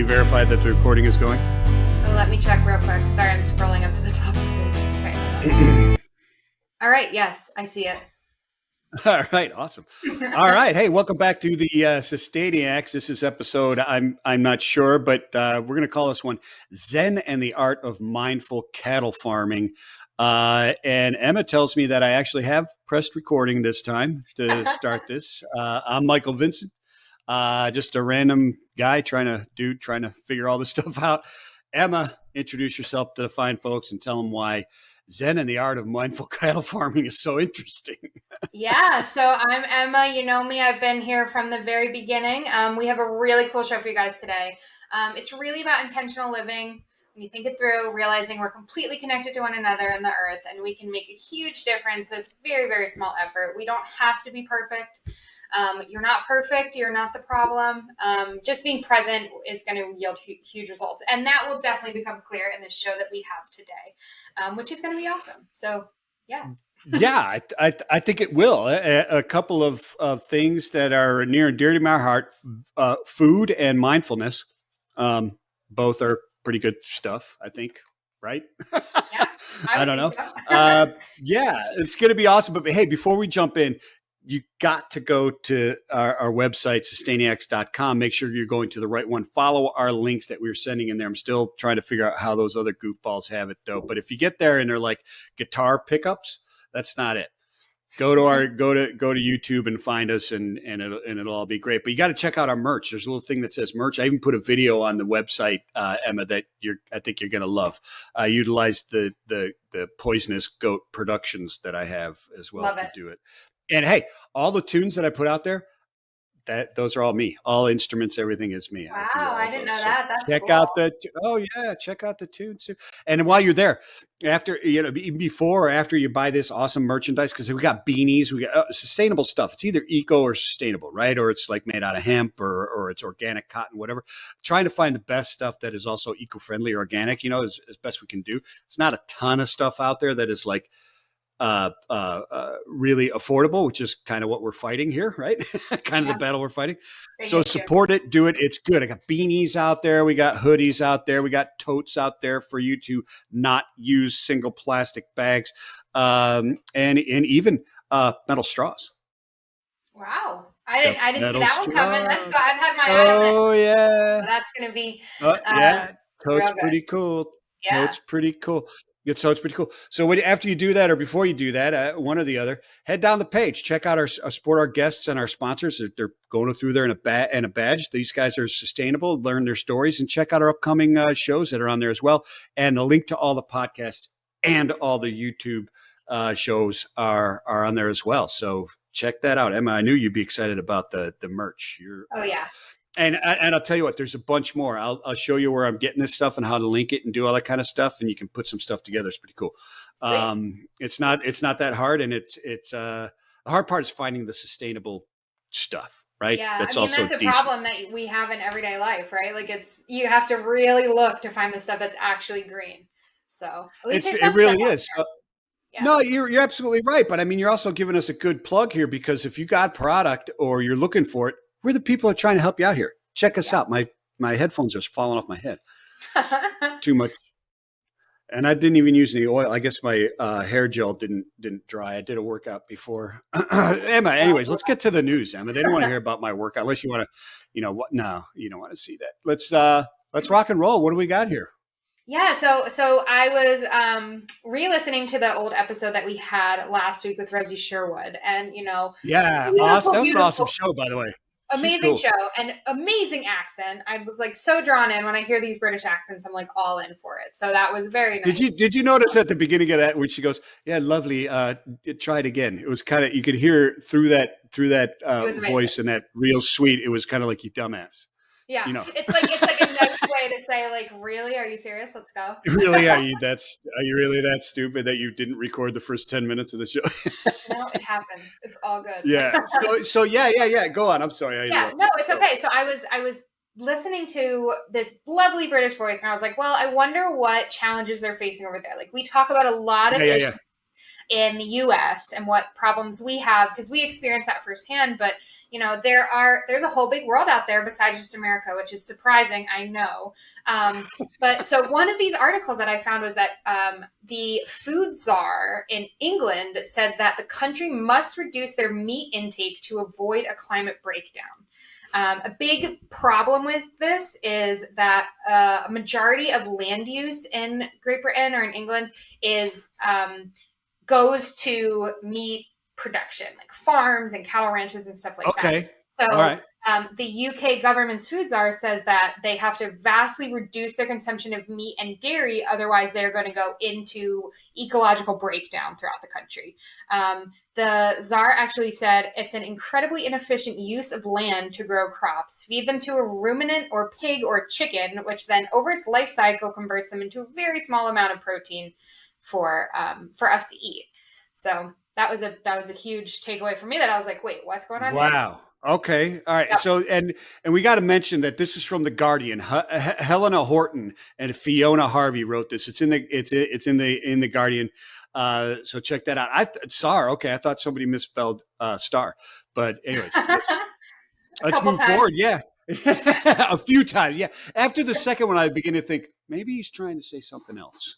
verify that the recording is going? Oh, let me check real quick. Sorry, I'm scrolling up to the top of the page. Okay. All right. Yes, I see it. All right. Awesome. All right. Hey, welcome back to the Sustainiacs. This is episode, I'm not sure, but we're going to call this one Zen and the Art of Mindful Cattle Farming. And Emma tells me that I actually have pressed recording this time to start this. I'm Michael Vincent, just a random guy trying to figure all this stuff out. Emma, introduce yourself to the fine folks and tell them why Zen and the Art of Mindful Cattle Farming is so interesting. Yeah, so I'm Emma. You know me. I've been here from the very beginning. We have a really cool show for you guys today. It's really about intentional living. When you think it through, realizing we're completely connected to one another and the earth, and we can make a huge difference with very, very small effort. We don't have to be perfect. You're not perfect. You're not the problem. Just being present is going to yield huge results. And that will definitely become clear in the show that we have today, which is going to be awesome. So, yeah. Yeah, I think it will. A couple of things that are near and dear to my heart, food and mindfulness. Both are pretty good stuff, I think. Right? Yeah, I don't know. So. Yeah, it's going to be awesome. But hey, before we jump in, you got to go to our website, Sustainiacs.com. Make sure you're going to the right one. Follow our links that we were sending in there. I'm still trying to figure out how those other goofballs have it, though. But if you get there and they're like guitar pickups, that's not it. Go to YouTube and find us, and it'll all be great. But you got to check out our merch. There's a little thing that says merch. I even put a video on the website, Emma, that I think you're going to love. I utilized the Poisonous Goat Productions that I have as well to do it. And hey, all the tunes that I put out there, those are all me. All instruments, everything is me. Wow, I didn't know that. That's check cool. out check out the tunes too. And while you're there, after even before or after you buy this awesome merchandise, because we got beanies, we got sustainable stuff. It's either eco or sustainable, right? Or it's like made out of hemp or it's organic cotton, whatever. Trying to find the best stuff that is also eco-friendly, organic. as best we can do. It's not a ton of stuff out there that is like really affordable, which is kind of what we're fighting here, right? Kind of the battle we're fighting. So support it, do it. It's good. I got beanies out there. We got hoodies out there. We got totes out there for you to not use single plastic bags, and even metal straws. Wow. I didn't see that one coming. Let's go. I've had my eye on it. Oh yeah. So that's going to be Totes pretty cool. Yeah. Totes pretty cool. So it's pretty cool. So after you do that, or before you do that, one or the other, head down the page, check out support our guests and our sponsors. They're going through there in a badge. These guys are sustainable. Learn their stories and check out our upcoming shows that are on there as well. And the link to all the podcasts and all the YouTube shows are on there as well. So check that out, Emma. I knew you'd be excited about the merch. Oh yeah. And I'll tell you what, there's a bunch more. I'll show you where I'm getting this stuff and how to link it and do all that kind of stuff. And you can put some stuff together. It's pretty cool. It's not that hard. And it's the hard part is finding the sustainable stuff, right? Yeah. That's a problem that we have in everyday life, right? Like you have to really look to find the stuff that's actually green. So at least it really is. Yeah. No, you're absolutely right. But I mean, you're also giving us a good plug here, because if you got product or you're looking for it, we're the people that are trying to help you out here. Check us out. My headphones are falling off my head. Too much. And I didn't even use any oil. I guess my hair gel didn't dry. I did a workout before. Emma, anyways, let's get to the news, Emma. They don't want to hear about my workout unless you want to, what? No, you don't want to see that. Let's rock and roll. What do we got here? Yeah, so I was re-listening to the old episode that we had last week with Rosie Sherwood, and yeah, awesome. That was an awesome show, by the way. Amazing show and amazing accent. I was like so drawn in when I hear these British accents. I'm like all in for it. So that was very nice. Did you notice at the beginning of that when she goes, "Yeah, lovely. Try it again." It was kind of, you could hear through that voice and that real sweet. It was kind of like, you dumbass. Yeah, it's like a nice way to say, like, really, are you serious? Let's go. Really, are you really that stupid that you didn't record the first 10 minutes of the show? No, it happens. It's all good. Yeah. So yeah. Go on. I'm sorry. Yeah. No, it's okay. So I was listening to this lovely British voice, and I was like, well, I wonder what challenges they're facing over there. Like, we talk about a lot of issues. in the US and what problems we have, because we experience that firsthand. But there's a whole big world out there besides just America, which is surprising, I know. But so one of these articles that I found was that the food czar in England said that the country must reduce their meat intake to avoid a climate breakdown. A big problem with this is that a majority of land use in Great Britain or in England goes to meat production, like farms and cattle ranches and stuff like that. Okay. So All right. the UK government's food czar says that they have to vastly reduce their consumption of meat and dairy, otherwise they're going to go into ecological breakdown throughout the country. The czar actually said it's an incredibly inefficient use of land to grow crops. Feed them to a ruminant or pig or chicken, which then over its life cycle converts them into a very small amount of protein for us to eat. So that was a huge takeaway for me, that I was like, wait, what's going on here? Wow. Okay. All right. Yep. So, and we got to mention that this is from the Guardian. Helena Horton and Fiona Harvey wrote this. It's in the Guardian. So check that out. Star. Okay. I thought somebody misspelled star, but anyways, let's move forward. Yeah. A few times. Yeah. After the second one, I begin to think maybe he's trying to say something else.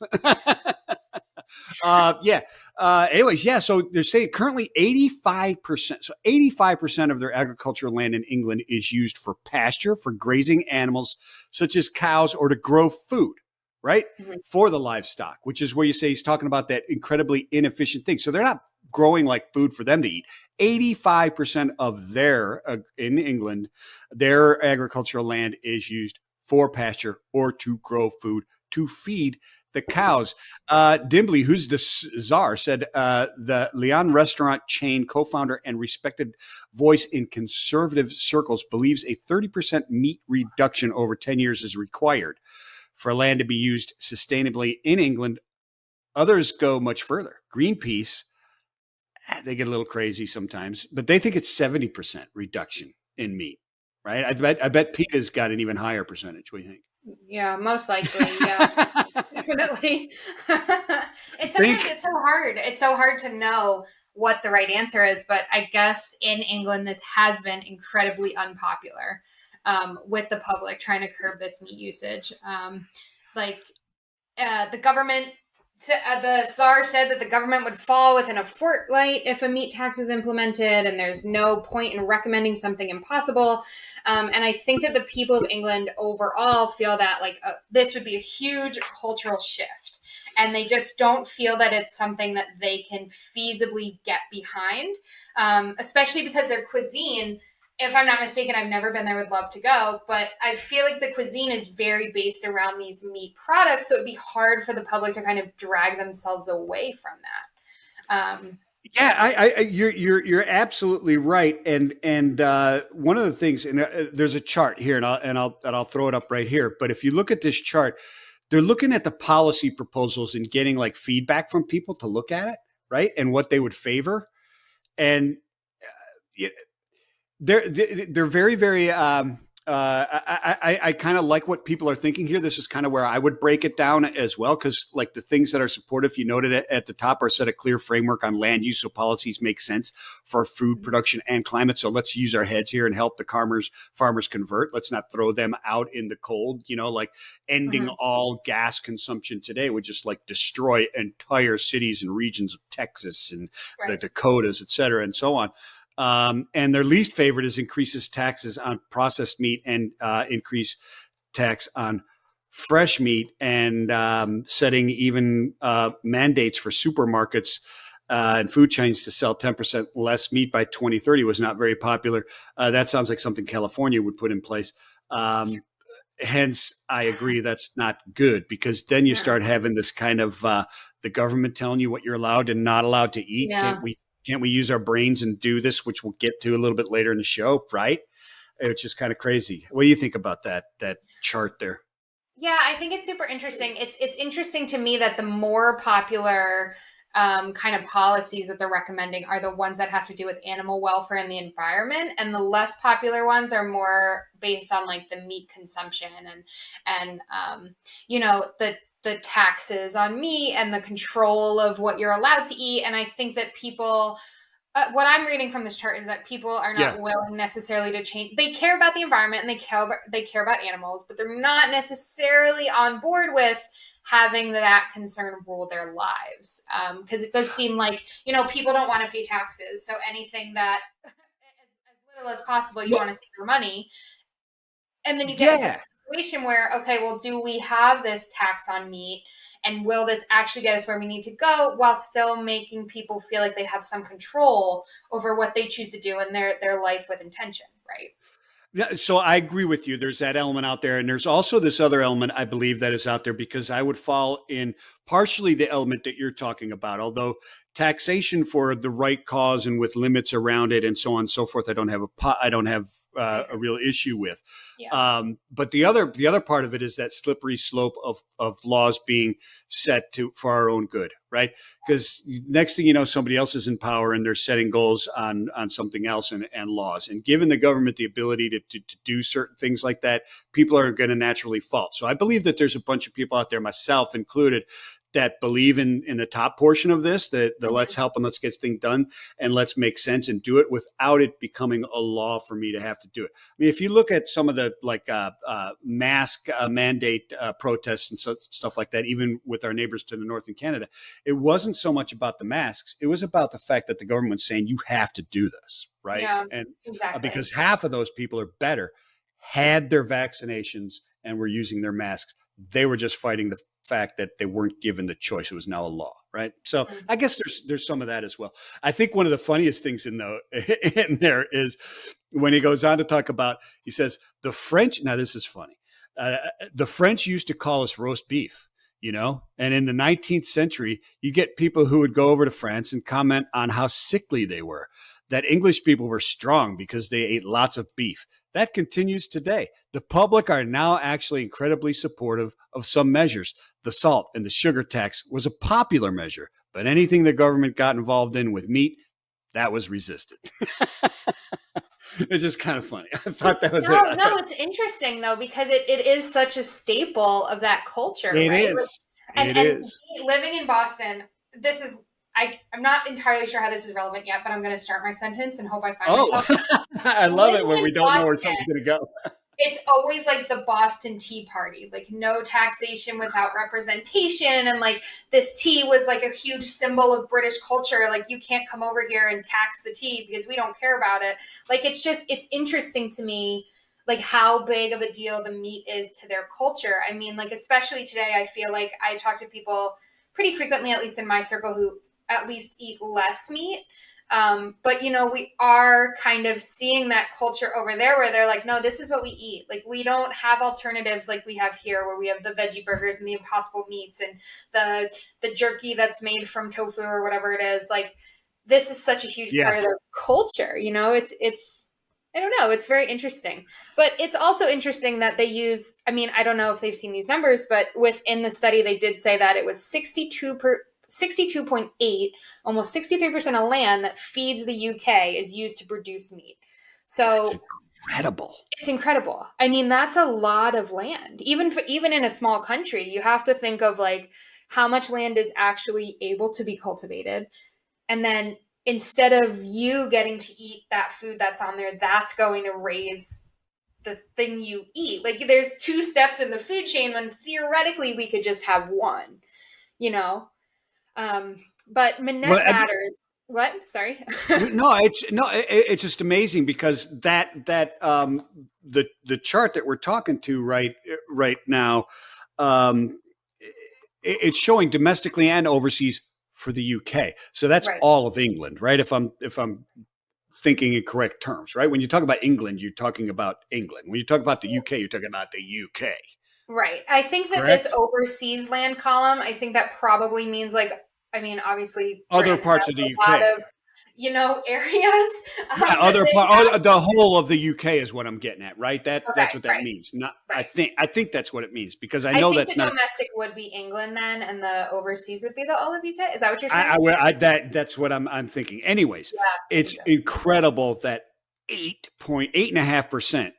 Anyways, yeah. So they're saying currently 85%. So 85% of their agricultural land in England is used for pasture, for grazing animals such as cows, or to grow food, right? Mm-hmm. For the livestock, which is where you say he's talking about that incredibly inefficient thing. So they're not growing like food for them to eat. 85% of in England, their agricultural land is used for pasture or to grow food to feed the cows. Dimbley, who's the czar, said the Leon restaurant chain co-founder and respected voice in conservative circles believes a 30% meat reduction over 10 years is required for land to be used sustainably in England. Others go much further. Greenpeace, they get a little crazy sometimes, but they think it's 70% reduction in meat, right? I bet PETA's got an even higher percentage. What do you think? Yeah, most likely. Yeah, definitely. It's so hard. It's so hard to know what the right answer is, but I guess in England, this has been incredibly unpopular with the public trying to curb this meat usage. The government, the czar said that the government would fall within a fortnight if a meat tax is implemented, and there's no point in recommending something impossible. And I think that the people of England overall feel that this would be a huge cultural shift, and they just don't feel that it's something that they can feasibly get behind, especially because their cuisine, if I'm not mistaken, I've never been there, would love to go, but I feel like the cuisine is very based around these meat products, so it'd be hard for the public to kind of drag themselves away from that. You're absolutely right, and one of the things, and there's a chart here, and I'll throw it up right here. But if you look at this chart, they're looking at the policy proposals and getting like feedback from people to look at it, right, and what they would favor, and they're very, very. I kind of like what people are thinking here. This is kind of where I would break it down as well, because like the things that are supportive, you noted it at the top, are set a clear framework on land use, so policies make sense for food production and climate. So let's use our heads here and help the farmers convert. Let's not throw them out in the cold. Like ending all gas consumption today would just like destroy entire cities and regions of Texas and the Dakotas, et cetera, and so on. And their least favorite is increases taxes on processed meat and increase tax on fresh meat, and setting even mandates for supermarkets and food chains to sell 10% less meat by 2030 was not very popular. That sounds like something California would put in place. Hence, I agree that's not good, because then you start having this kind of the government telling you what you're allowed and not allowed to eat. Yeah. Can't we use our brains and do this, which we'll get to a little bit later in the show, right? It's just kind of crazy. What do you think about that chart there? Yeah, I think it's super interesting. It's interesting to me that the more popular kind of policies that they're recommending are the ones that have to do with animal welfare and the environment, and the less popular ones are more based on like the meat consumption and the taxes on meat and the control of what you're allowed to eat. And I think that people, what I'm reading from this chart is that people are not willing necessarily to change. They care about the environment and they care about animals, but they're not necessarily on board with having that concern rule their lives. Because it does seem like, people don't want to pay taxes. So anything that, as little as possible, you want to save your money. And then you get into a situation where, okay, well, do we have this tax on meat? And will this actually get us where we need to go while still making people feel like they have some control over what they choose to do in their life with intention, right? Yeah, so I agree with you. There's that element out there. And there's also this other element, I believe, that is out there, because I would fall in partially the element that you're talking about. Although taxation for the right cause and with limits around it and so on and so forth, I don't have a real issue with. But the other part of it is that slippery slope of laws being set for our own good, right? Because next thing you know, somebody else is in power and they're setting goals on something else and laws. And giving the government the ability to do certain things like that, people are going to naturally fall. So I believe that there's a bunch of people out there, myself included, that believe in the top portion of this, the let's help and let's get things done and let's make sense and do it without it becoming a law for me to have to do it. I mean, if you look at some of the mask mandate protests and stuff like that, even with our neighbors to the north in Canada, it wasn't so much about the masks. It was about the fact that the government was saying you have to do this, right? Yeah, and exactly. Because half of those people are better, had their vaccinations and were using their masks. They were just fighting the fact that they weren't given the choice. It was now a law, right? So I guess there's some of that as well. I think one of the funniest things in there is when he goes on to talk about, he says, the French, now this is funny, the French used to call us roast beef, and in the 19th century, you get people who would go over to France and comment on how sickly they were, that English people were strong because they ate lots of beef. That continues today. The public are now actually incredibly supportive of some measures. The salt and the sugar tax was a popular measure, but anything the government got involved in with meat, that was resisted. It's just kind of funny. I thought that was no, it's interesting though, because it is such a staple of that culture, it right? Is. And living in Boston, this is, I'm not entirely sure how this is relevant yet, but I'm going to start my sentence and hope I find myself. I love it when we don't know where something's going to go. It's always like the Boston Tea Party, like no taxation without representation. And like this tea was like a huge symbol of British culture. Like you can't come over here and tax the tea because we don't care about it. Like it's interesting to me, like how big of a deal the meat is to their culture. I mean, like especially today, I feel like I talk to people pretty frequently, at least in my circle, who at least eat less meat. But we are kind of seeing that culture over there where they're like, no, this is what we eat. Like we don't have alternatives like we have here, where we have the veggie burgers and the Impossible meats and the jerky that's made from tofu or whatever it is. Like this is such a huge part of their culture. It's I don't know. It's very interesting, but it's also interesting that they use, I mean, I don't know if they've seen these numbers, but within the study, they did say that it was 62.8, almost 63% of land that feeds the UK is used to produce meat. So that's incredible. It's incredible. I mean, that's a lot of land. Even in a small country, you have to think of like how much land is actually able to be cultivated. And then instead of you getting to eat that food that's on there, that's going to raise the thing you eat. Like there's two steps in the food chain when theoretically we could just have one, but net matters. What? Sorry. It's just amazing because the chart that we're talking to right now, it's showing domestically and overseas for the UK. So that's all of England, right? If I'm thinking in correct terms, right? When you talk about England, you're talking about England. When you talk about the UK, you're talking about the UK. Right. I think that this overseas land column, I think that probably means like, I mean, obviously other parts of the UK. Lot of, areas. The whole of the UK is what I'm getting at, right? That's what that means. Not, I think that's what it means because I know that's not. Domestic would be England then, and the overseas would be the all of UK. Is that what you're saying? That's what I'm thinking. Anyways, it's incredible that 8.5%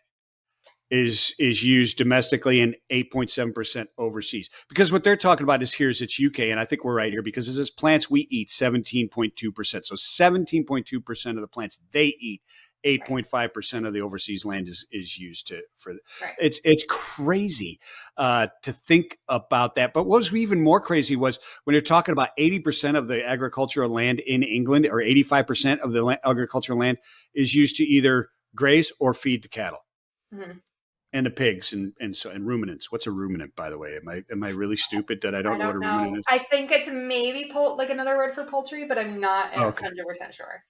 is used domestically and 8.7% overseas. Because what they're talking about is here's it's UK, and I think we're right here because it says plants we eat 17.2%. So 17.2% of the plants they eat, 8.5% of the overseas land is used for. Right. It's crazy to think about that. But what was even more crazy was when you're talking about 80% of the agricultural land in England, or 85% of the agricultural land is used to either graze or feed the cattle. Mm-hmm. And the pigs and ruminants. What's a ruminant, by the way? Am I really stupid that I don't know what a ruminant is? I think it's maybe like another word for poultry, but I'm not 100% sure.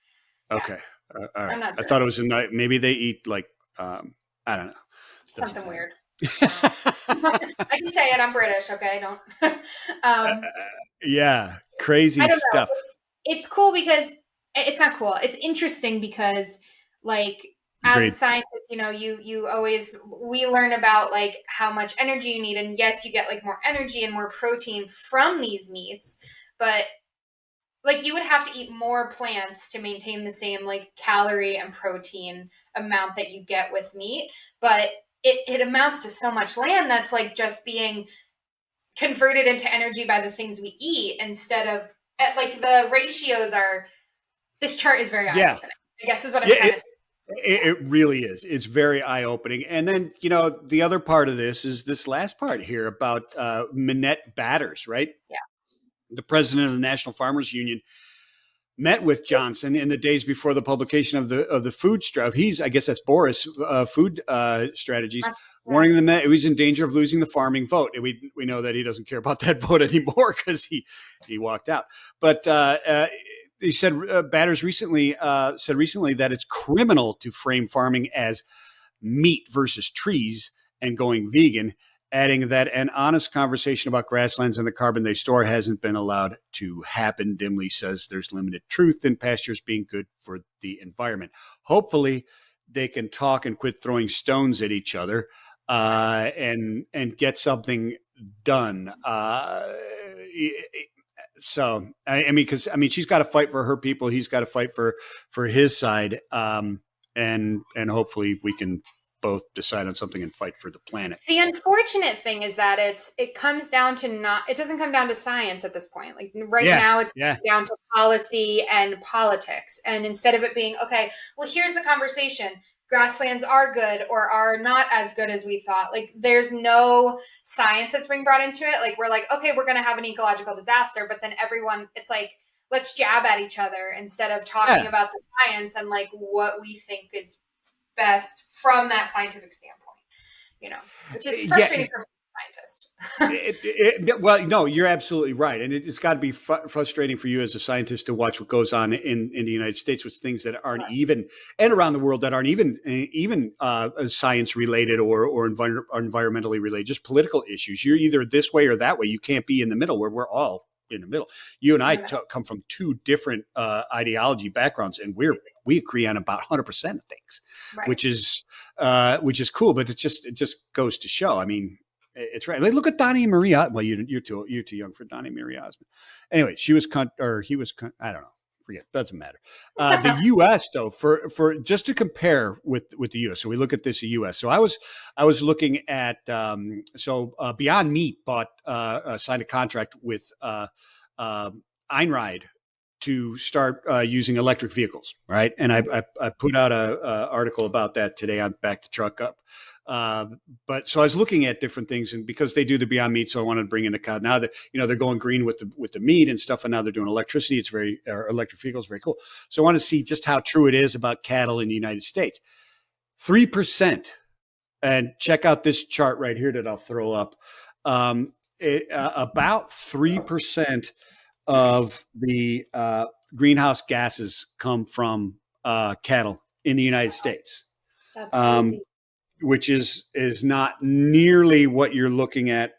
Okay, all right. I'm not sure. I thought it was maybe they eat like I don't know, something weird. I can say it. I'm British. Okay, don't. Yeah, crazy stuff. It's cool because it's not cool. It's interesting because like. Agreed. As a scientist, we learn about like how much energy you need. And yes, you get like more energy and more protein from these meats, but like you would have to eat more plants to maintain the same like calorie and protein amount that you get with meat. But it amounts to so much land that's like just being converted into energy by the things we eat instead of like the ratios are, this chart is very eye-opening, I guess is what I'm trying to say. It really is. It's very eye-opening. And then, the other part of this is this last part here about Minette Batters, right? Yeah. The president of the National Farmers Union met with Johnson in the days before the publication of the food strategy. I guess that's Boris, food strategies, warning them that he was in danger of losing the farming vote. And we know that he doesn't care about that vote anymore because he walked out. But he said Batters recently that it's criminal to frame farming as meat versus trees and going vegan, adding that an honest conversation about grasslands and the carbon they store hasn't been allowed to happen. Dimly says there's limited truth in pastures being good for the environment. Hopefully they can talk and quit throwing stones at each other and get something done. So, because she's got to fight for her people. He's got to fight for his side. And hopefully we can both decide on something and fight for the planet. The unfortunate thing is that it comes down to it doesn't come down to science at this point. Like now it's down to policy and politics. And instead of it being, okay, well, here's the conversation. Grasslands are good or are not as good as we thought. Like there's no science that's being brought into it. Like we're like, okay, we're going to have an ecological disaster, but then everyone, it's like, let's jab at each other instead of talking about the science and like what we think is best from that scientific standpoint, which is frustrating for scientists. Well, no, you're absolutely right. And it's got to be frustrating for you as a scientist to watch what goes on in the United States with things that aren't even, and around the world that aren't even science related or environmentally related, just political issues. You're either this way or that way. You can't be in the middle where we're all in the middle. You and I come from two different ideology backgrounds, and we agree on about 100% of things, which is cool. But it just goes to show. I mean, it's right. Like, look at Donnie Marie. Well, you're too young for Donnie Marie Osmond. Anyway, he was I don't know. Forget. Doesn't matter. The U.S. though, for just to compare with the U.S. So we look at this U.S. So I was looking at Beyond Meat signed a contract with Einride to start using electric vehicles, right? And I put out a article about that today on Back to Truck Up. But so I was looking at different things, and because they do the Beyond Meat, so I wanted to bring in the cow. Now that they're going green with the meat and stuff, and now they're doing electricity. It's electric vehicles, very cool. So I want to see just how true it is about cattle in the United States. 3%, and check out this chart right here that I'll throw up. About 3% of the greenhouse gases come from cattle in the United States. That's crazy. Which is not nearly what you're looking at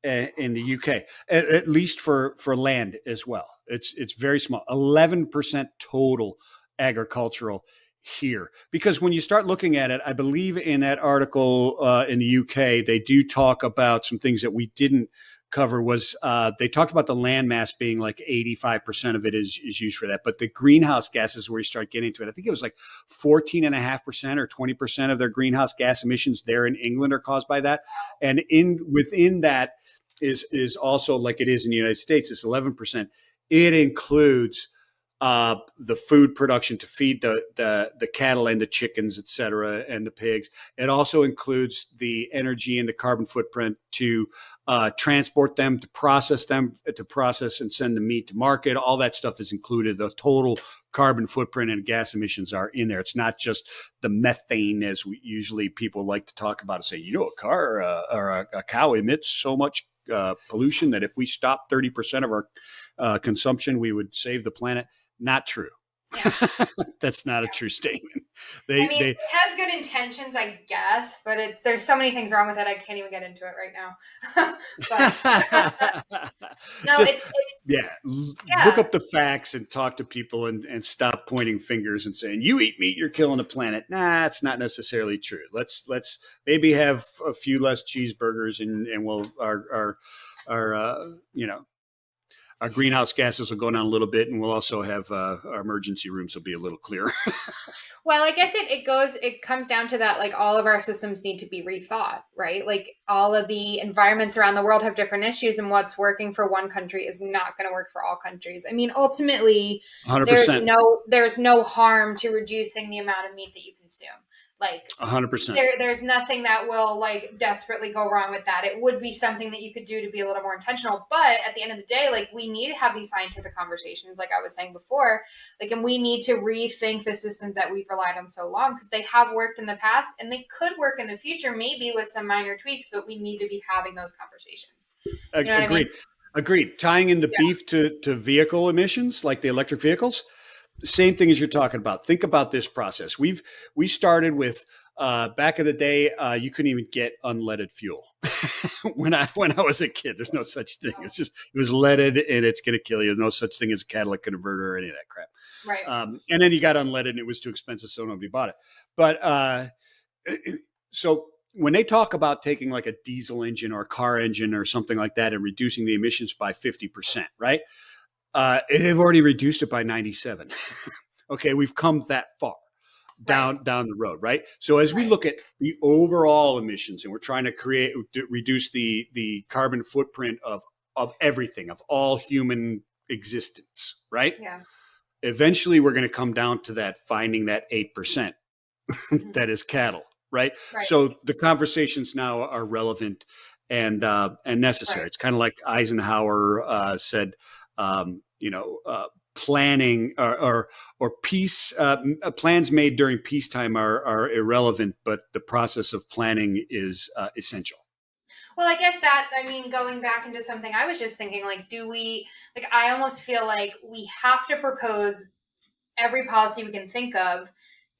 in the UK, at least for land as well. It's very small, 11% total agricultural here. Because when you start looking at it, I believe in that article in the UK, they do talk about some things that we didn't cover was they talked about the land mass being like 85% of it is used for that. But the greenhouse gases, where you start getting into it, I think it was like 14.5% or 20% of their greenhouse gas emissions there in England are caused by that. And within that is also, like it is in the United States, it's 11%. It includes the food production to feed the cattle and the chickens, et cetera, and the pigs. It also includes the energy and the carbon footprint to transport them, to process and send the meat to market. All that stuff is included. The total carbon footprint and gas emissions are in there. It's not just the methane, as usually people like to talk about and say, a car or a cow emits so much pollution that if we stop 30% of our consumption, we would save the planet. Not true. Yeah. That's not a true statement. It has good intentions, I guess, but there's so many things wrong with it. I can't even get into it right now. Look up the facts and talk to people and stop pointing fingers and saying, you eat meat, you're killing the planet. Nah, it's not necessarily true. Let's maybe have a few less cheeseburgers and we'll our greenhouse gases will go down a little bit, and we'll also have our emergency rooms will be a little clearer. Well, I guess it comes down to that, like all of our systems need to be rethought, right? Like all of the environments around the world have different issues, and what's working for one country is not going to work for all countries. I mean, ultimately, 100%. there's no harm to reducing the amount of meat that you consume. Like 100%. There's nothing that will like desperately go wrong with that. It would be something that you could do to be a little more intentional. But at the end of the day, like we need to have these scientific conversations, like I was saying before, like, and we need to rethink the systems that we've relied on so long, because they have worked in the past and they could work in the future, maybe with some minor tweaks, but we need to be having those conversations. You know Agreed. Agreed. Tying into beef to vehicle emissions, like the electric vehicles. The same thing as you're talking about. Think about this process. We started with back in the day, you couldn't even get unleaded fuel. when I was a kid, there's no such thing. It was leaded and it's going to kill you. There's no such thing as a catalytic converter or any of that crap. Right. And then you got unleaded and it was too expensive, so nobody bought it. But so when they talk about taking like a diesel engine or a car engine or something like that and reducing the emissions by 50%, right? They've already reduced it by 97. Okay, we've come that far down the road, right? So as we look at the overall emissions, and we're trying to reduce the carbon footprint of everything, of all human existence, right? Yeah. Eventually, we're going to come down to finding that 8% that is cattle, right? So the conversations now are relevant and necessary. Right. It's kind of like Eisenhower said. Planning or peace plans made during peacetime are irrelevant, but the process of planning is essential. Well, I guess going back into something I was just thinking, I almost feel like we have to propose every policy we can think of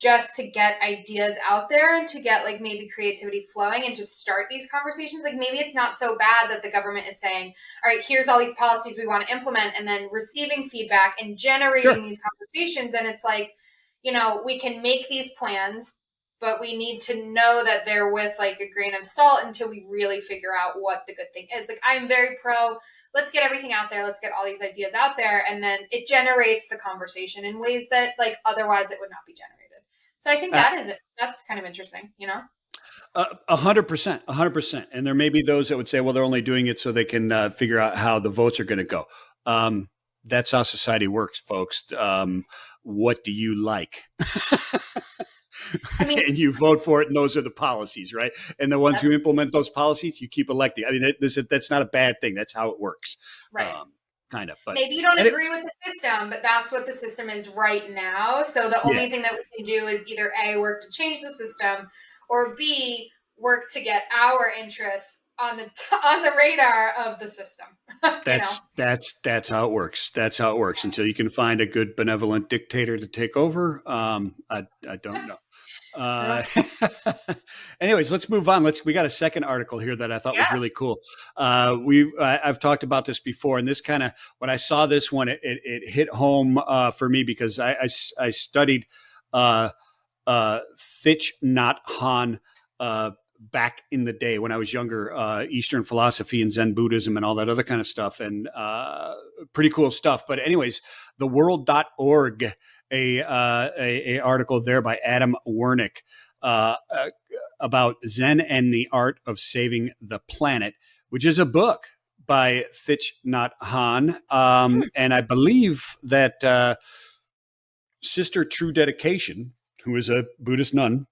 just to get ideas out there and to get like maybe creativity flowing and just start these conversations. Like maybe it's not so bad that the government is saying, all right, here's all these policies we want to implement, and then receiving feedback and generating these conversations. And it's like, we can make these plans, but we need to know that they're with like a grain of salt until we really figure out what the good thing is. Like I'm very pro, let's get everything out there. Let's get all these ideas out there. And then it generates the conversation in ways that like otherwise it would not be generated. So I think that's kind of interesting, 100%. And there may be those that would say, well, they're only doing it so they can figure out how the votes are going to go. That's how society works, folks. What do you like? And you vote for it, and those are the policies, right? And the ones who implement those policies, you keep electing. I mean, that's not a bad thing. That's how it works. Right. Kind of. But maybe you don't agree with the system, but that's what the system is right now. So the only thing that we can do is either A, work to change the system, or B, work to get our interests on the radar of the system. That's how it works. That's how it works until you can find a good benevolent dictator to take over. I don't know. Anyways, let's move on. We got a second article here that I thought was really cool. I've talked about this before, and this kind of, when I saw this one, it hit home for me because I studied Thich Nhat Hanh back in the day when I was younger, Eastern philosophy and Zen Buddhism and all that other kind of stuff, and pretty cool stuff. But anyways, theworld.org, a article there by Adam Wernick about Zen and the Art of Saving the Planet, which is a book by Thich Nhat Hanh. And I believe that Sister True Dedication, who is a Buddhist nun,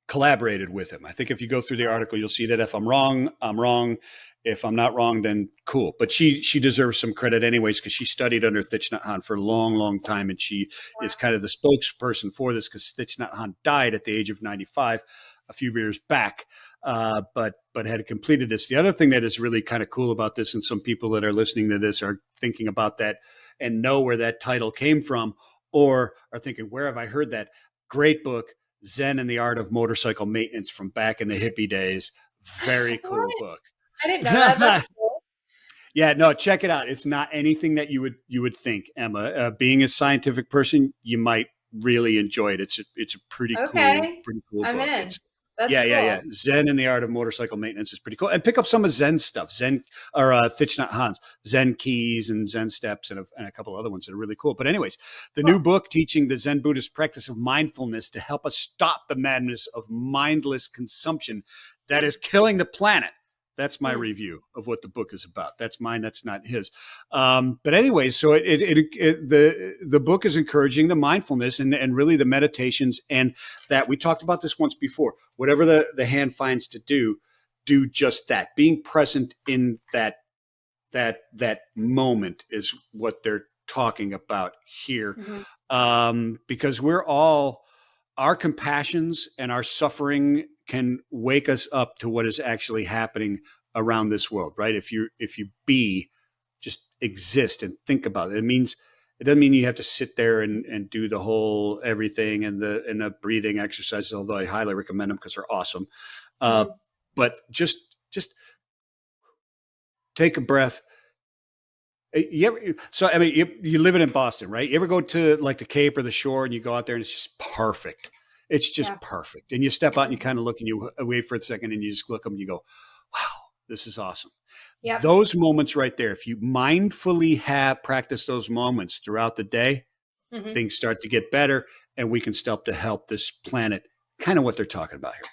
collaborated with him. I think if you go through the article, you'll see that if I'm wrong, I'm wrong. If I'm not wrong, then cool. But she deserves some credit anyways, because she studied under Thich Nhat Hanh for a long, long time. And she is kind of the spokesperson for this, because Thich Nhat Hanh died at the age of 95 a few years back, but had completed this. The other thing that is really kind of cool about this, and some people that are listening to this are thinking about that and know where that title came from, or are thinking, where have I heard that? Great book, Zen and the Art of Motorcycle Maintenance, from back in the hippie days. Very cool book. I didn't know that. That's cool. Yeah, no, check it out. It's not anything that you would think, Emma. Being a scientific person, you might really enjoy it. It's a pretty cool I'm book. in. That's cool. Yeah. Zen and the Art of Motorcycle Maintenance is pretty cool. And pick up some of Zen stuff, Thich Nhat Hanh's Zen Keys and Zen Steps, and a couple other ones that are really cool. But anyways, the new book teaching the Zen Buddhist practice of mindfulness to help us stop the madness of mindless consumption that is killing the planet. That's my review of what the book is about. That's mine. That's not his. But anyways, so the book is encouraging the mindfulness and really the meditations, and that we talked about this once before. Whatever the hand finds to do just that. Being present in that moment is what they're talking about here, because our compassions and our suffering can wake us up to what is actually happening around this world, right? If you just exist and think about it, it doesn't mean you have to sit there and do the whole everything and the breathing exercises, although I highly recommend them because they're awesome. But just take a breath. You live in Boston, right? You ever go to like the Cape or the shore and you go out there and it's just perfect. It's just perfect. And you step out and you kind of look and you wait for a second and you just look and you go, wow, this is awesome. Yep. Those moments right there, if you mindfully practice those moments throughout the day, things start to get better and we can start to help this planet, kind of what they're talking about here.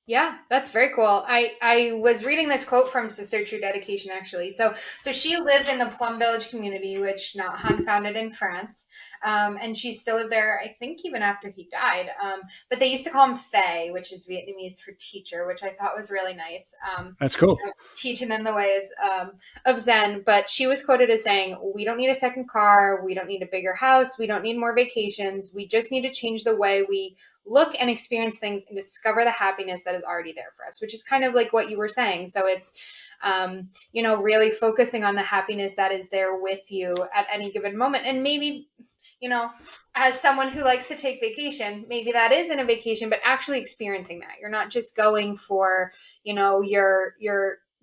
Yeah, that's very cool. I was reading this quote from Sister True Dedication, actually. So she lived in the Plum Village community, which Nhat Hanh founded in France. And she still lived there, I think, even after he died. But they used to call him Thay, which is Vietnamese for teacher, which I thought was really nice. That's cool. Teaching them the ways of Zen. But she was quoted as saying, we don't need a second car. We don't need a bigger house. We don't need more vacations. We just need to change the way we look and experience things and discover the happiness that is already there for us, which is kind of like what you were saying. So it's, really focusing on the happiness that is there with you at any given moment. And maybe, as someone who likes to take vacation, maybe that isn't a vacation, but actually experiencing that. You're not just going for, your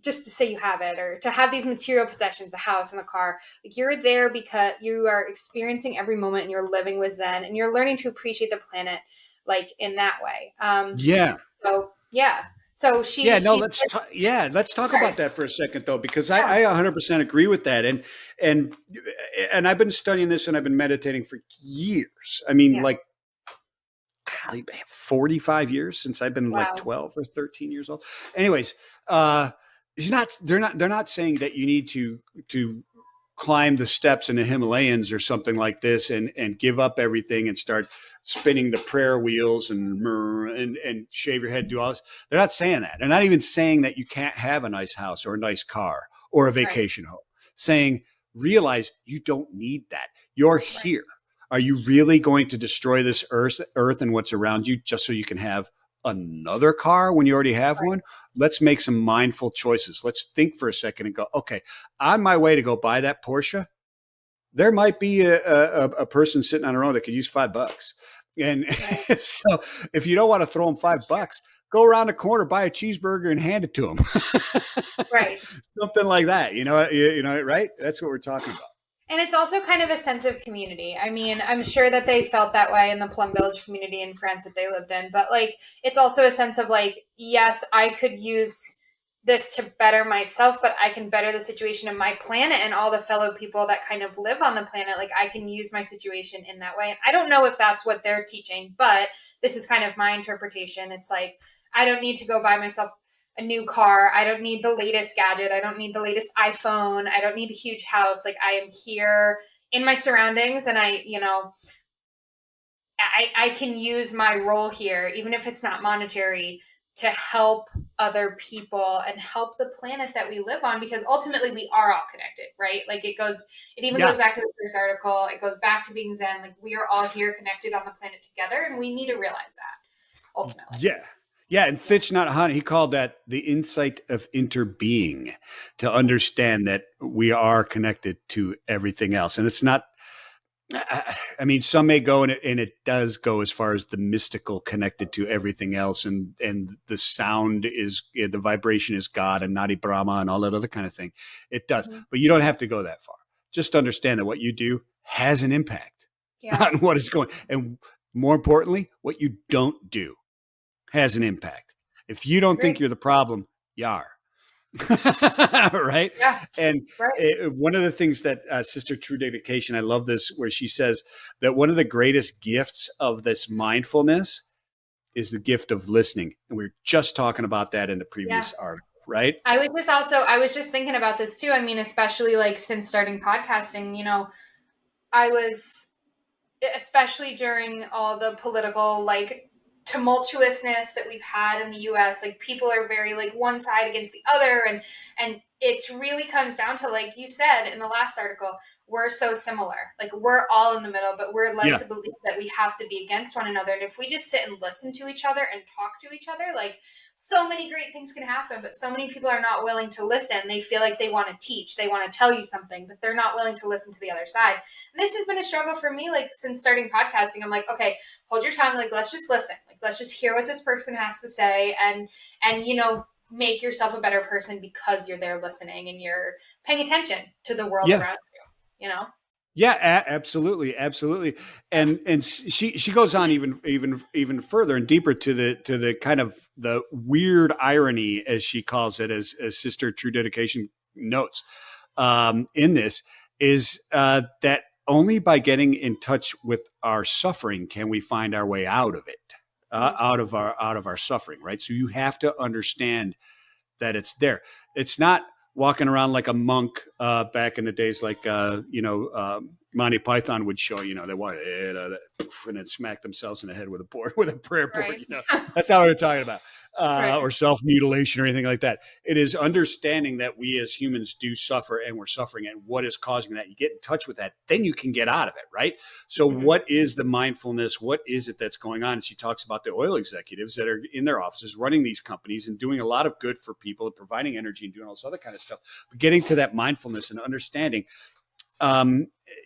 just to say you have it, or to have these material possessions, the house and the car. Like, you're there because you are experiencing every moment and you're living with Zen and you're learning to appreciate the planet like in that way. So let's talk about that for a second though, because I 100% agree with that. And I've been studying this and I've been meditating for years. I mean, like 45 years since I've been like 12 or 13 years old. Anyways, they're not saying that you need to climb the steps in the Himalayas or something like this and give up everything and start spinning the prayer wheels and shave your head, do all this. They're not saying that. They're not even saying that you can't have a nice house or a nice car or a vacation home. Saying, realize you don't need that. You're here. Are you really going to destroy this earth and what's around you just so you can have another car when you already have one? Let's make some mindful choices. Let's think for a second and go, okay, on my way to go buy that Porsche, there might be a person sitting on their own that could use $5. And so if you don't want to throw them $5, go around the corner, buy a cheeseburger and hand it to them. Right. Something like that, right? That's what we're talking about. And it's also kind of a sense of community. I mean, I'm sure that they felt that way in the Plum Village community in France that they lived in, but like, it's also a sense of like, yes, I could use this to better myself, but I can better the situation of my planet and all the fellow people that kind of live on the planet. Like, I can use my situation in that way. And I don't know if that's what they're teaching, but this is kind of my interpretation. It's like, I don't need to go buy myself a new car. I don't need the latest gadget. I don't need the latest iPhone. I don't need a huge house. Like, I am here in my surroundings, and I can use my role here, even if it's not monetary, to help other people and help the planet that we live on, because ultimately we are all connected, right? Like, it even goes back to the first article. It goes back to being Zen. Like, we are all here connected on the planet together, and we need to realize that ultimately. Yeah. Yeah. And Thich Nhat Hanh, he called that the insight of interbeing, to understand that we are connected to everything else. And it's not, I mean, some may go, and it does go as far as the mystical connected to everything else. And the sound is, the vibration is God and Nadi Brahma and all that other kind of thing. It does. Mm-hmm. But you don't have to go that far. Just understand that what you do has an impact on what is going. And more importantly, what you don't do has an impact. If you don't think you're the problem, you are. Right? Yeah. And one of the things that Sister True Dedication, I love this, where she says that one of the greatest gifts of this mindfulness is the gift of listening. And we were just talking about that in the previous article, right? I was just thinking about this too. I mean, especially like since starting podcasting, I was, especially during all the political like tumultuousness that we've had in the US, like people are very like one side against the other, and it really comes down to, like you said in the last article, we're so similar. Like, we're all in the middle, but we're led to believe that we have to be against one another. And if we just sit and listen to each other and talk to each other, like, so many great things can happen, but so many people are not willing to listen. They feel like they want to teach, they want to tell you something, but they're not willing to listen to the other side. And this has been a struggle for me, like, since starting podcasting. I'm like, okay, hold your tongue. Like, let's just listen. Like, let's just hear what this person has to say, and make yourself a better person because you're there listening and you're paying attention to the world around you, Yeah, absolutely. Absolutely. And she goes on even further and deeper to the kind of the weird irony, as she calls it, as Sister True Dedication notes, in this, is that only by getting in touch with our suffering can we find our way out of it. Out of our suffering, right? So you have to understand that it's there. It's not walking around like a monk back in the days, like Monty Python would show. They want and then smack themselves in the head with a prayer board. That's not what we're talking about, or self-mutilation or anything like that. It is understanding that we as humans do suffer, and we're suffering, and what is causing that. You get in touch with that, then you can get out of it, right? So what is the mindfulness? What is it that's going on? And she talks about the oil executives that are in their offices running these companies and doing a lot of good for people and providing energy and doing all this other kind of stuff. But getting to that mindfulness and understanding,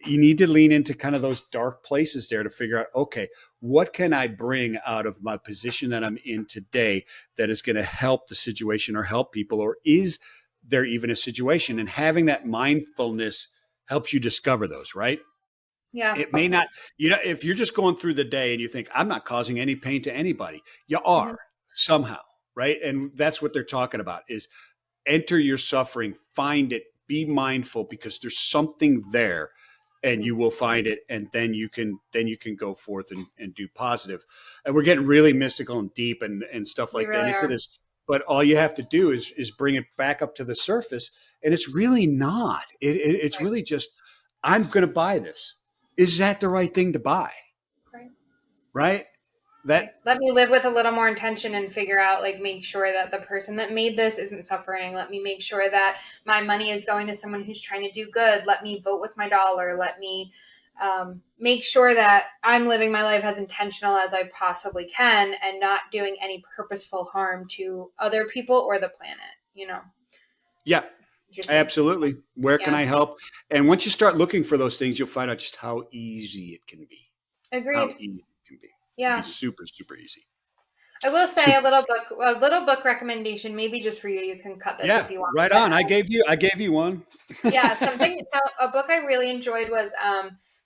you need to lean into kind of those dark places there to figure out, okay, what can I bring out of my position that I'm in today that is going to help the situation or help people, or is there even a situation? And having that mindfulness helps you discover those, right? Yeah. It may not, if you're just going through the day and you think, I'm not causing any pain to anybody, you are somehow, right? And that's what they're talking about, is enter your suffering, find it, be mindful, because there's something there, and you will find it. And then you can go forth and do positive. And we're getting really mystical and deep and stuff like that into this. But all you have to do is bring it back up to the surface. And it's really not. It's really just, I'm going to buy this. Is that the right thing to buy? Right? Let me live with a little more intention and figure out, like, make sure that the person that made this isn't suffering. Let me make sure that my money is going to someone who's trying to do good. Let me vote with my dollar. Let me make sure that I'm living my life as intentional as I possibly can, and not doing any purposeful harm to other people or the planet, Yeah, absolutely. Where can I help? And once you start looking for those things, you'll find out just how easy it can be. Agreed. How easy it can be. Yeah. It'd be super, super easy. I will say a little book recommendation, maybe just for you. You can cut this if you want. Right on. I gave you one. Yeah, so a book I really enjoyed was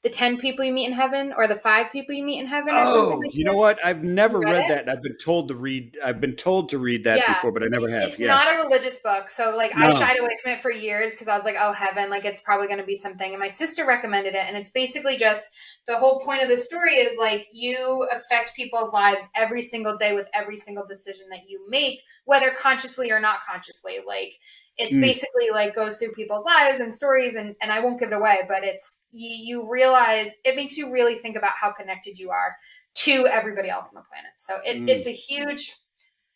The 10 People You Meet in Heaven, or The 5 People You Meet in Heaven, or something Oh, like you know this. what? I've You never read read it? that. And I've been told to read. I've been told to read that Yeah, before, but I never have. it's Yeah. not a religious book. So like I No. shied away from it for years because I was like, oh heaven, like it's probably going to be something. And my sister recommended it, and it's basically just the whole point of the story is like you affect people's lives every single day with every single decision that you make, whether consciously or not consciously. Like it's Mm, basically like goes through people's lives and stories, and I won't give it away, but it's you realize it makes you really think about how connected you are to everybody else on the planet. So it's mm, a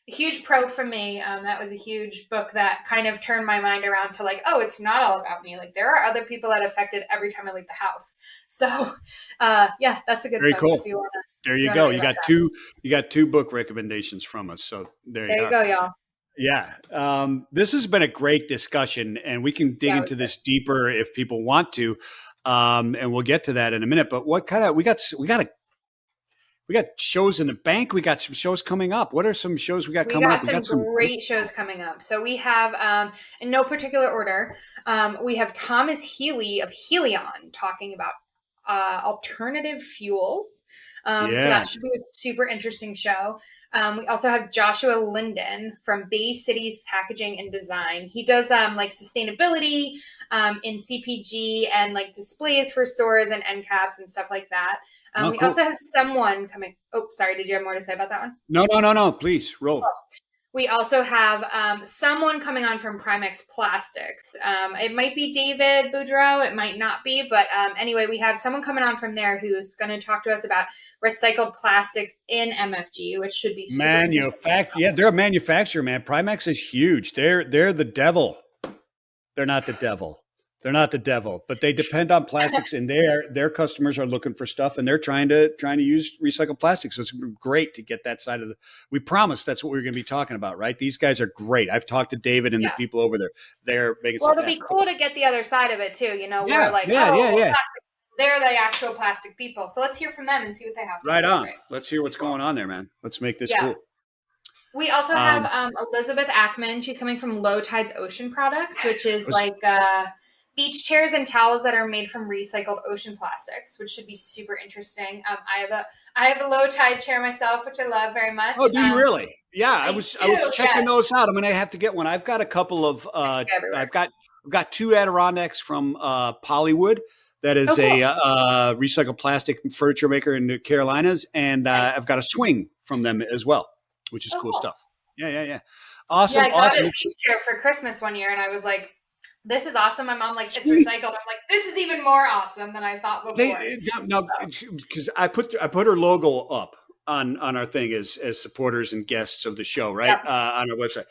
huge pro for me. That was a huge book that kind of turned my mind around to like, oh, it's not all about me. Like there are other people that affected every time I leave the house. So, yeah, that's a good very book cool. if you want to. There If you you want to go. read about that. You got two book recommendations from us. So there you There you are. go, y'all. Yeah. This has been a great discussion, and we can dig Yeah, it into was good. this deeper if people want to. And we'll get to that in a minute. But what kind of we got shows in the bank. We got some shows coming up. What are some shows we got We coming got up? We some got some. great shows coming up. So we have, in no particular order, we have Thomas Healy of Helion talking about alternative fuels. So Yeah. that should be a super interesting show. We also have Joshua Linden from Bay City's Packaging and Design. He does like sustainability in CPG and like displays for stores and end caps and stuff like that. Oh, We cool. also have someone coming. Oh, sorry. Did you have more to say about that one? No, no, no, no. Please roll. We also have someone coming on from Primex Plastics. It might be David Boudreau. It might not be. But anyway, we have someone coming on from there who's going to talk to us about recycled plastics in MFG, which should be super interesting. Yeah, they're a manufacturer, man. Primex is huge. They're the devil. They're not the devil. They're not the devil, but they depend on plastics, and their customers are looking for stuff, and they're trying to use recycled plastics. So it's great to get that side of the. We promised that's what we are going to be talking about, right? These guys are great. I've talked to David and the Yeah. people over there. They're making Well, stuff it'll be happen. cool to get the other side of it too. You know, we're Yeah, like, yeah, oh, yeah, well, yeah. they're the actual plastic people. So let's hear from them and see what they have to Right say. on. Right. Let's hear what's going on there, man. Let's make this Yeah. cool. We also have Um, Elizabeth Ackman. She's coming from Low Tides Ocean Products, which is was like beach chairs and towels that are made from recycled ocean plastics, which should be super interesting. I have a Low Tide chair myself, which I love very much. Oh, do you really? Yeah, I I was do, checking yes. those out. I'm gonna have to get one. I've got a couple of Everywhere. I've got two Adirondacks from Polywood. That Oh, is cool. a recycled plastic furniture maker in the Carolinas, and Nice. I've got a swing from them as well, which is Oh, cool cool. stuff. Yeah, yeah, yeah. Yeah, Awesome, I got a awesome. beach chair for Christmas one year, and I was like, "This is awesome." My mom like, "It's Sweet. recycled." I'm like, "This is even more awesome than I thought before." They no, because I put her logo up on our thing as supporters and guests of the show, right? Yep. On our website.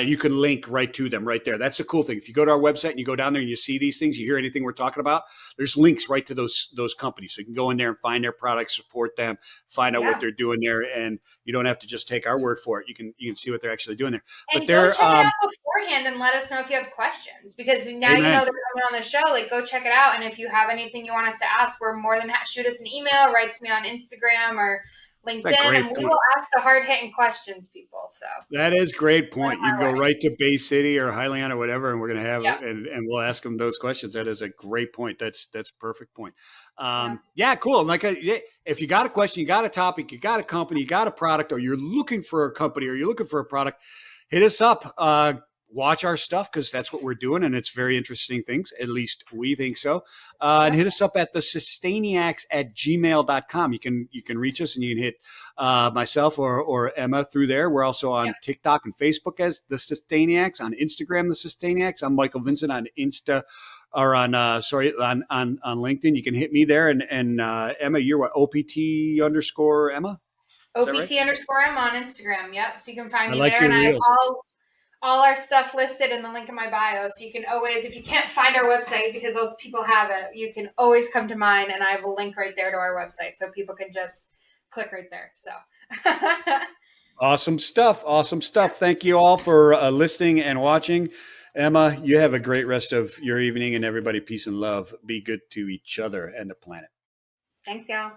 You can link right to them right there. That's the cool thing. If you go to our website and you go down there and you see these things, you hear anything we're talking about, there's links right to those companies. So you can go in there and find their products, support them, find out what Yeah. they're doing there, and you don't have to just take our word for it. You can see what they're actually doing there. But And go they're check it out beforehand and let us know if you have questions, because now you know amen. they're coming on the show. Like, go check it out, and if you have anything you want us to ask, we're more than shoot us an email, write to me on Instagram or LinkedIn, That's a and great we point. will ask the hard hitting questions, people. So That is great send point. them You can our go way. right to Bay City or Highland or whatever, and we're going to have Yeah, and we'll ask them those questions. That is a great point. That's a perfect point. yeah. Yeah, cool. Like, if you got a question, you got a topic, you got a company, you got a product, or you're looking for a company, or you're looking for a product, hit us up. Watch our stuff, because that's what we're doing, and it's very interesting things. At least we think so. And hit us up at the Sustainiacs@gmail.com. You can reach us, and you can hit myself or Emma through there. We're also on Yep. TikTok and Facebook as the Sustainiacs, on Instagram the Sustainiacs. I'm Michael Vincent on Insta, or on on LinkedIn. You can hit me there, and Emma, you're what, OPT underscore Emma? Is that right? OPT underscore M on Instagram. Yep. So you can find I me like there, your and I have reels. all our stuff listed in the link in my bio. So you can always, if you can't find our website because those people have it, you can always come to mine, and I have a link right there to our website, so people can just click right there. So Awesome stuff. Awesome stuff. Thank you all for listening and watching. Emma, you have a great rest of your evening, and everybody, peace and love. Be good to each other and the planet. thanks, y'all.